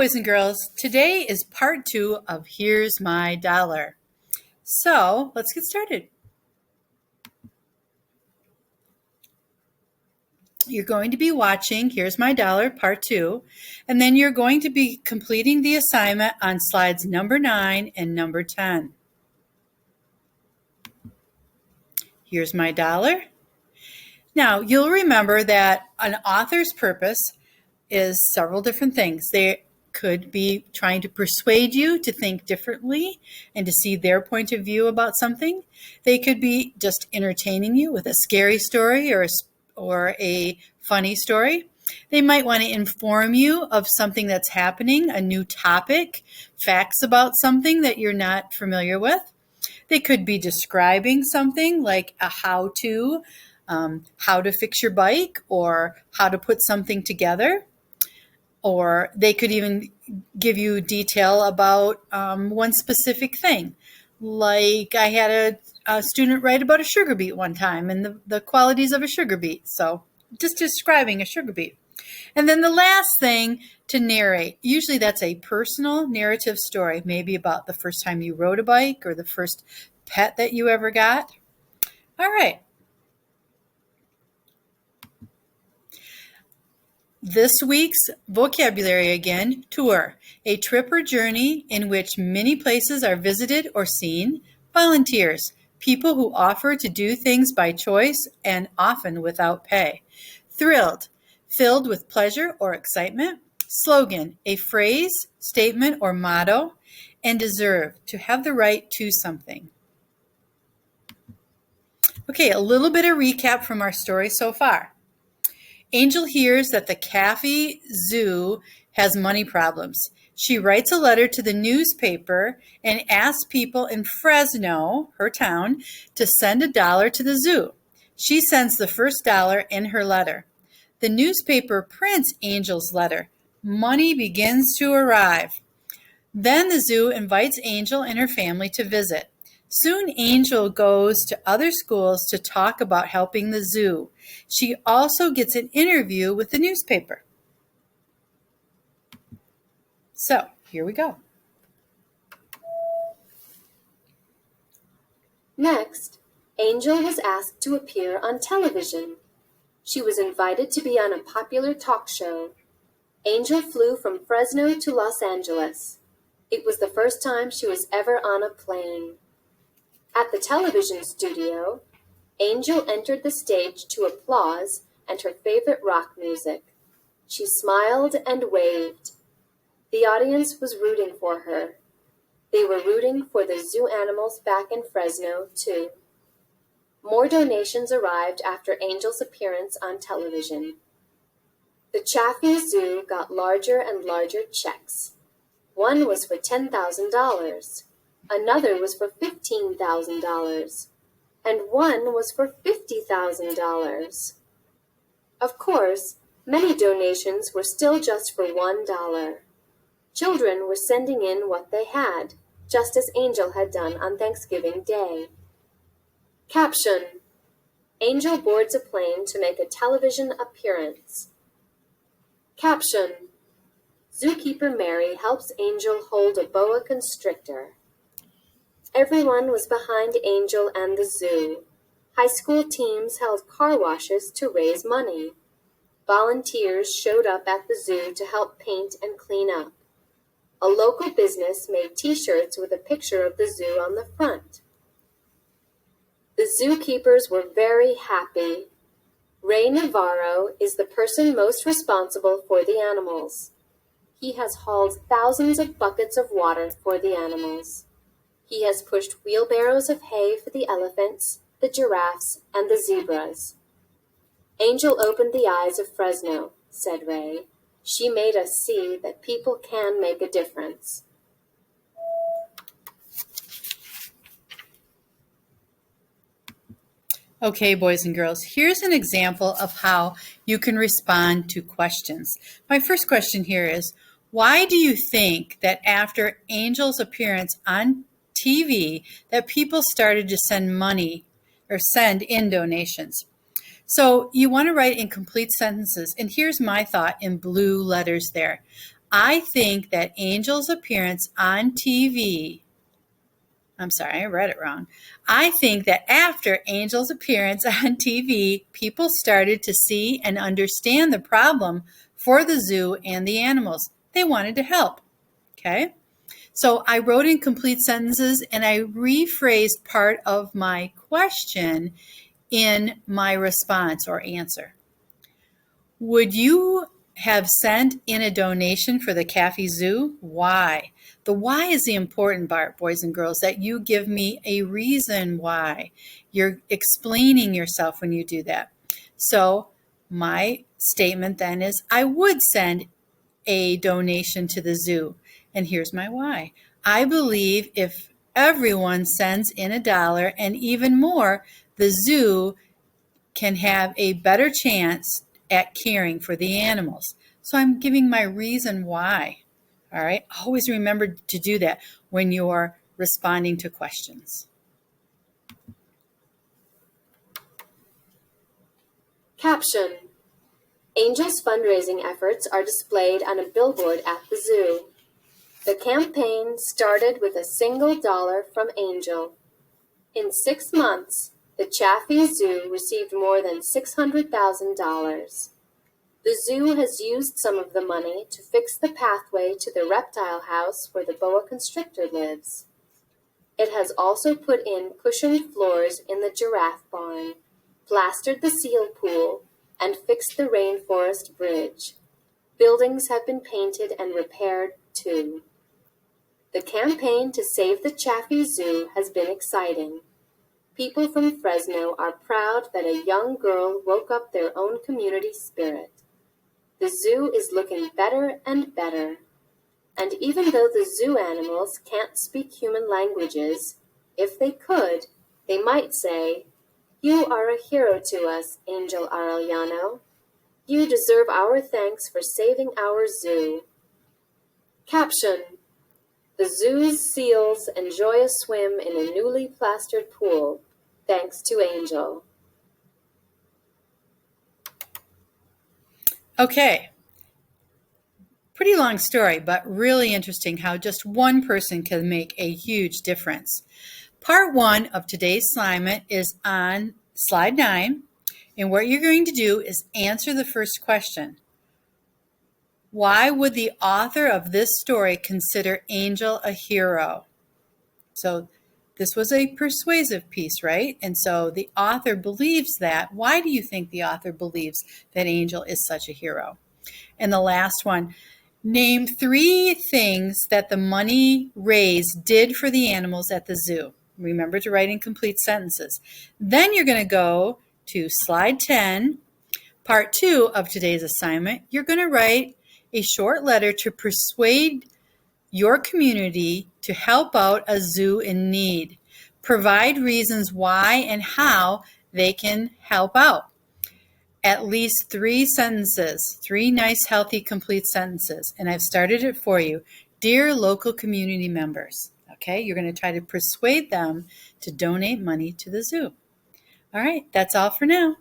Boys and girls, today is part 2 of Here's My Dollar. So let's get started. You're going to be watching Here's My Dollar part 2, and then you're going to be completing the assignment on slides number 9 and number 10. Here's my dollar. Now, you'll remember that an author's purpose is several different things. They could be trying to persuade you to think differently and to see their point of view about something. They could be just entertaining you with a scary story or a funny story. They might want to inform you of something that's happening, a new topic, facts about something that you're not familiar with. They could be describing something like a how-to fix your bike or how to put something together. Or they could even give you detail about one specific thing. Like I had a student write about a sugar beet one time and the qualities of a sugar beet. So just describing a sugar beet. And then the last thing, to narrate. Usually that's a personal narrative story, maybe about the first time you rode a bike or the first pet that you ever got. All right. This week's vocabulary again, tour, a trip or journey in which many places are visited or seen. Volunteers, people who offer to do things by choice and often without pay. Thrilled, filled with pleasure or excitement. Slogan, a phrase, statement, or motto. And deserve, to have the right to something. Okay, a little bit of recap from our story so far. Angel hears that the Caffey Zoo has money problems. She writes a letter to the newspaper and asks people in Fresno, her town, to send $1 to the zoo. She sends the first $1 in her letter. The newspaper prints Angel's letter. Money begins to arrive. Then the zoo invites Angel and her family to visit. Soon Angel goes to other schools to talk about helping the zoo. She also gets an interview with the newspaper. So, here we go. Next, Angel was asked to appear on television. She was invited to be on a popular talk show. Angel flew from Fresno to Los Angeles. It was the first time she was ever on a plane. At the television studio, Angel entered the stage to applause and her favorite rock music. She smiled and waved. The audience was rooting for her. They were rooting for the zoo animals back in Fresno, too. More donations arrived after Angel's appearance on television. The Caffey Zoo got larger and larger checks. One was for $10,000. Another was for $15,000, and one was for $50,000. Of course, many donations were still just for $1. Children were sending in what they had, just as Angel had done on Thanksgiving Day. Caption: Angel boards a plane to make a television appearance. Caption: Zookeeper Mary helps Angel hold a boa constrictor. Everyone was behind Angel and the zoo. High school teams held car washes to raise money. Volunteers showed up at the zoo to help paint and clean up. A local business made t-shirts with a picture of the zoo on the front. The zookeepers were very happy. Ray Navarro is the person most responsible for the animals. He has hauled thousands of buckets of water for the animals. He has pushed wheelbarrows of hay for the elephants, the giraffes, and the zebras. Angel opened the eyes of Fresno, said Ray. She made us see that people can make a difference. Okay, boys and girls, here's an example of how you can respond to questions. My first question here is, why do you think that after Angel's appearance on TV that people started to send money or send in donations? So you want to write in complete sentences. And here's my thought in blue letters there. I think that Angel's appearance on TV, I'm sorry, I read it wrong. I think that after Angel's appearance on TV, people started to see and understand the problem for the zoo and the animals. They wanted to help. Okay? So I wrote in complete sentences and I rephrased part of my question in my response or answer. Would you have sent in a donation for the Caffey Zoo? Why? The why is the important part, boys and girls, that you give me a reason why. You're explaining yourself when you do that. So my statement then is I would send a donation to the zoo. And here's my why. I believe if everyone sends in $1 and even more, the zoo can have a better chance at caring for the animals. So I'm giving my reason why. All right. Always remember to do that when you're responding to questions. Caption: Angel's fundraising efforts are displayed on a billboard at the zoo. The campaign started with a single dollar from Angel. In 6 months, the Chaffee Zoo received more than $600,000. The zoo has used some of the money to fix the pathway to the reptile house where the boa constrictor lives. It has also put in cushioned floors in the giraffe barn, plastered the seal pool, and fixed the rainforest bridge. Buildings have been painted and repaired too. The campaign to save the Chaffee Zoo has been exciting. People from Fresno are proud that a young girl woke up their own community spirit. The zoo is looking better and better. And even though the zoo animals can't speak human languages, if they could, they might say, "You are a hero to us, Angel Arellano. You deserve our thanks for saving our zoo." Caption: The zoo's seals enjoy a swim in a newly plastered pool, thanks to Angel. Okay. Pretty long story, but really interesting how just one person can make a huge difference. Part 1 of today's assignment is on slide 9, and what you're going to do is answer the first question. Why would the author of this story consider Angel a hero? So this was a persuasive piece, right? And so the author believes that. Why do you think the author believes that Angel is such a hero? And the last one, name 3 things that the money raised did for the animals at the zoo. Remember to write in complete sentences. Then you're going to go to slide 10, part 2 of today's assignment. You're going to write a short letter to persuade your community to help out a zoo in need. Provide reasons why and how they can help out. At least 3 sentences, 3 nice, healthy, complete sentences. And I've started it for you. Dear local community members, okay, you're going to try to persuade them to donate money to the zoo. All right, that's all for now.